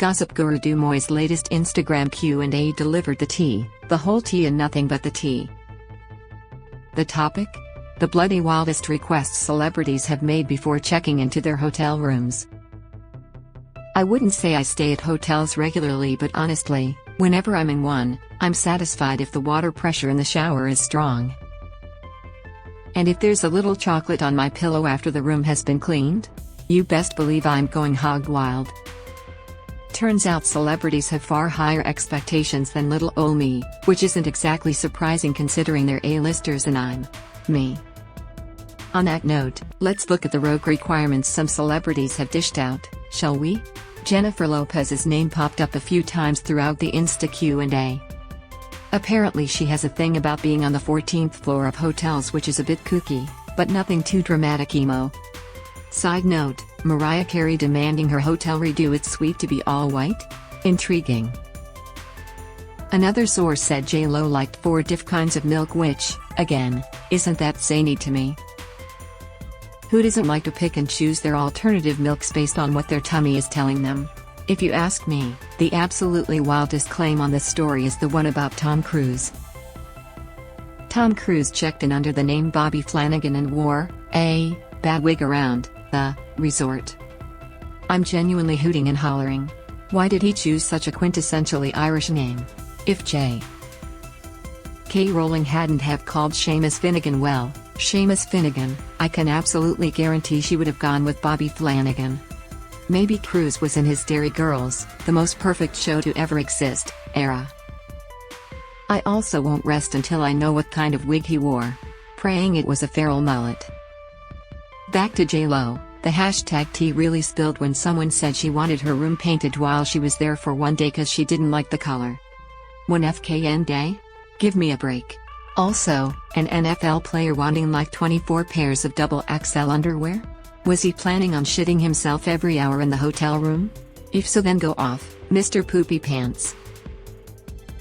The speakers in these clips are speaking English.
Gossip guru Deuxmoi's latest Instagram Q&A delivered the tea, the whole tea and nothing but the tea. The topic? The bloody wildest requests celebrities have made before checking into their hotel rooms. I wouldn't say I stay at hotels regularly, but honestly, whenever I'm in one, I'm satisfied if the water pressure in the shower is strong. And if there's a little chocolate on my pillow after the room has been cleaned, you best believe I'm going hog wild. Turns out celebrities have far higher expectations than little ol' me, which isn't exactly surprising considering they're A-listers and I'm me. On that note, let's look at the rogue requirements some celebrities have dished out, shall we? Jennifer Lopez's name popped up a few times throughout the Insta Q&A. Apparently she has a thing about being on the 14th floor of hotels, which is a bit kooky, but nothing too dramatic emo. Side note, Mariah Carey demanding her hotel redo its suite to be all white? Intriguing. Another source said J.Lo liked 4 diff kinds of milk, which, again, isn't that zany to me. Who doesn't like to pick and choose their alternative milks based on what their tummy is telling them? If you ask me, the absolutely wildest claim on this story is the one about Tom Cruise. Tom Cruise checked in under the name Bobby Flanagan and wore a bad wig around the resort. I'm genuinely hooting and hollering. Why did he choose such a quintessentially Irish name? If J.K. Rowling hadn't have called Seamus Finnegan, well, Seamus Finnegan, I can absolutely guarantee she would have gone with Bobby Flanagan. Maybe Cruise was in his Derry Girls, the most perfect show to ever exist, era. I also won't rest until I know what kind of wig he wore. Praying it was a feral mullet. Back to J.Lo, the hashtag tea really spilled when someone said she wanted her room painted while she was there for one day cause she didn't like the color. One FKN day? Give me a break. Also, an NFL player wanting like 24 pairs of double XL underwear? Was he planning on shitting himself every hour in the hotel room? If so, then go off, Mr. Poopy Pants.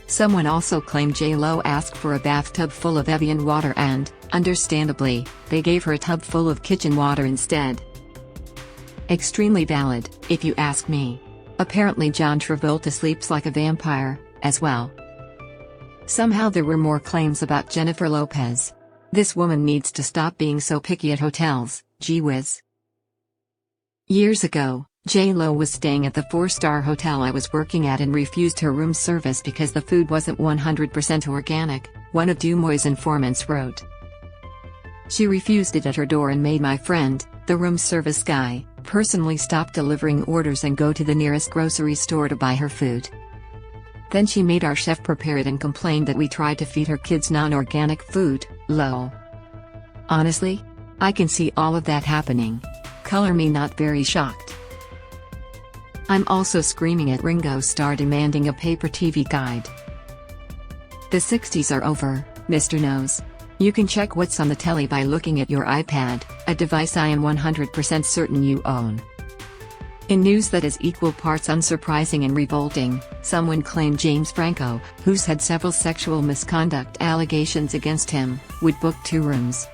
Someone also claimed J.Lo asked for a bathtub full of Evian water and, understandably, they gave her a tub full of kitchen water instead. Extremely valid, if you ask me. Apparently John Travolta sleeps like a vampire, as well. Somehow there were more claims about Jennifer Lopez. This woman needs to stop being so picky at hotels, gee whiz. Years ago, J.Lo was staying at the 4-star hotel I was working at and refused her room service because the food wasn't 100% organic, one of Deuxmoi's informants wrote. She refused it at her door and made my friend, the room service guy, personally stop delivering orders and go to the nearest grocery store to buy her food. Then she made our chef prepare it and complained that we tried to feed her kids non-organic food, lol. Honestly? I can see all of that happening. Color me not very shocked. I'm also screaming at Ringo Starr demanding a paper TV guide. The 60s are over, Mr. Nose. You can check what's on the telly by looking at your iPad, a device I am 100% certain you own. In news that is equal parts unsurprising and revolting, someone claimed James Franco, who's had several sexual misconduct allegations against him, would book 2 rooms.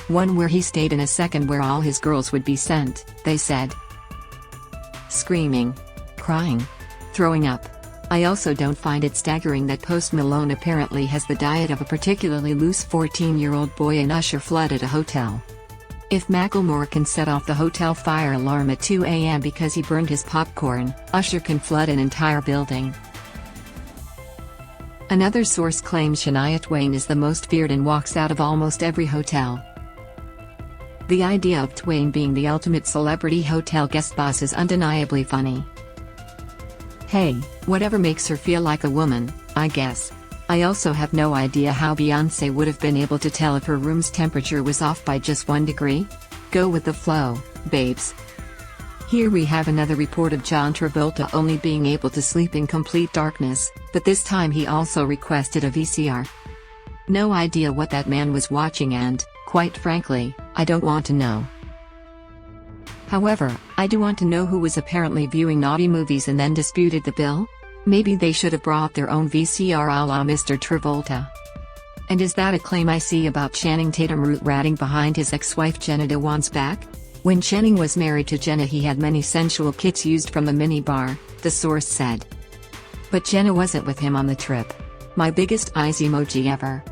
One where he stayed and a second where all his girls would be sent, they said. Screaming. Crying. Throwing up. I also don't find it staggering that Post Malone apparently has the diet of a particularly loose 14-year-old boy and Usher flooded a hotel. If Macklemore can set off the hotel fire alarm at 2 a.m. because he burned his popcorn, Usher can flood an entire building. Another source claims Shania Twain is the most feared and walks out of almost every hotel. The idea of Twain being the ultimate celebrity hotel guest boss is undeniably funny. Hey, whatever makes her feel like a woman, I guess. I also have no idea how Beyoncé would have been able to tell if her room's temperature was off by just 1 degree. Go with the flow, babes. Here we have another report of John Travolta only being able to sleep in complete darkness, but this time he also requested a VCR. No idea what that man was watching and, quite frankly, I don't want to know. However, I do want to know who was apparently viewing naughty movies and then disputed the bill. Maybe they should have brought their own VCR a la Mr. Travolta. And is that a claim I see about Channing Tatum root ratting behind his ex-wife Jenna Dewan's back? When Channing was married to Jenna, he had many sensual kits used from the minibar, the source said. But Jenna wasn't with him on the trip. My biggest eyes emoji ever.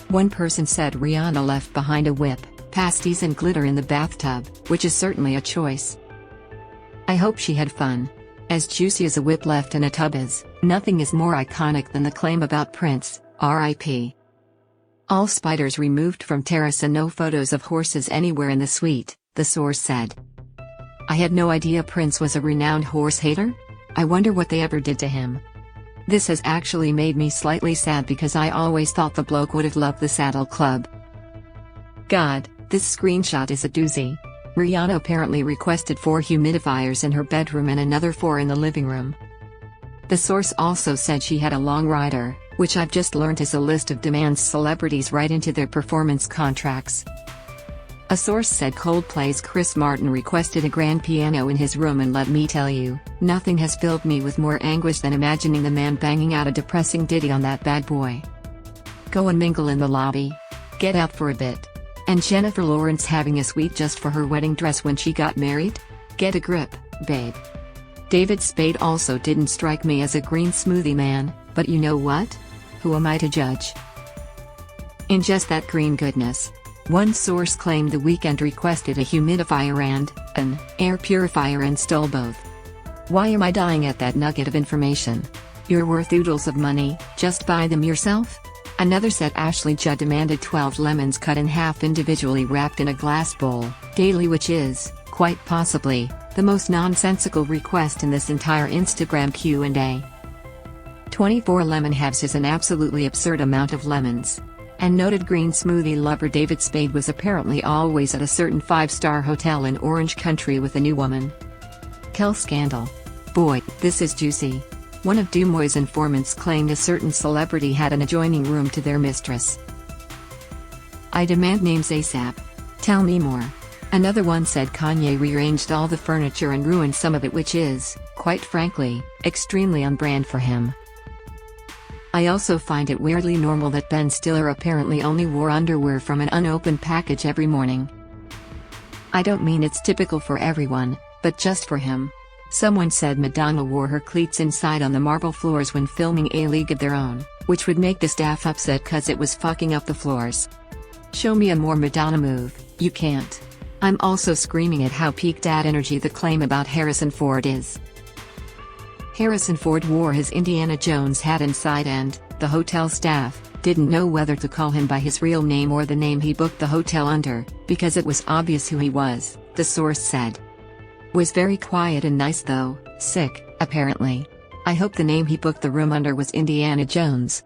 One person said Rihanna left behind a whip, pasties and glitter in the bathtub, which is certainly a choice. I hope she had fun. As juicy as a whip left in a tub is, nothing is more iconic than the claim about Prince, R.I.P. All spiders removed from terrace and no photos of horses anywhere in the suite, the source said. I had no idea Prince was a renowned horse hater? I wonder what they ever did to him. This has actually made me slightly sad because I always thought the bloke would have loved the Saddle Club. God, this screenshot is a doozy. Rihanna apparently requested 4 humidifiers in her bedroom and another 4 in the living room. The source also said she had a long rider, which I've just learned is a list of demands celebrities write into their performance contracts. A source said Coldplay's Chris Martin requested a grand piano in his room, and let me tell you, nothing has filled me with more anguish than imagining the man banging out a depressing ditty on that bad boy. Go and mingle in the lobby. Get out for a bit. And Jennifer Lawrence having a suite just for her wedding dress when she got married? Get a grip, babe. David Spade also didn't strike me as a green smoothie man, but you know what? Who am I to judge? In just that green goodness. One source claimed The Weeknd requested a humidifier and an air purifier and stole both. Why am I dying at that nugget of information? You're worth oodles of money, just buy them yourself? Another said Ashley Judd demanded 12 lemons cut in half individually wrapped in a glass bowl, daily, which is, quite possibly, the most nonsensical request in this entire Instagram Q&A. 24 lemon halves is an absolutely absurd amount of lemons. And noted green smoothie lover David Spade was apparently always at a certain 5-star hotel in Orange Country with a new woman. Kel scandal. Boy, this is juicy. One of Deuxmoi's informants claimed a certain celebrity had an adjoining room to their mistress. I demand names ASAP. Tell me more. Another one said Kanye rearranged all the furniture and ruined some of it, which is, quite frankly, extremely on brand for him. I also find it weirdly normal that Ben Stiller apparently only wore underwear from an unopened package every morning. I don't mean it's typical for everyone, but just for him. Someone said Madonna wore her cleats inside on the marble floors when filming A League of Their Own, which would make the staff upset cause it was fucking up the floors. Show me a more Madonna move, you can't. I'm also screaming at how peak dad energy the claim about Harrison Ford is. Harrison Ford wore his Indiana Jones hat inside and, the hotel staff, didn't know whether to call him by his real name or the name he booked the hotel under, because it was obvious who he was, the source said. Was very quiet and nice though, sick, apparently. I hope the name he booked the room under was Indiana Jones.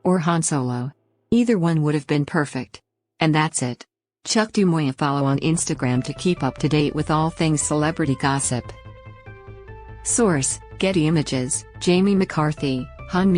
Or Han Solo. Either one would have been perfect. And that's it. Chuck Deuxmoi a follow on Instagram to keep up to date with all things celebrity gossip. Source, Getty Images, Jamie McCarthy, Han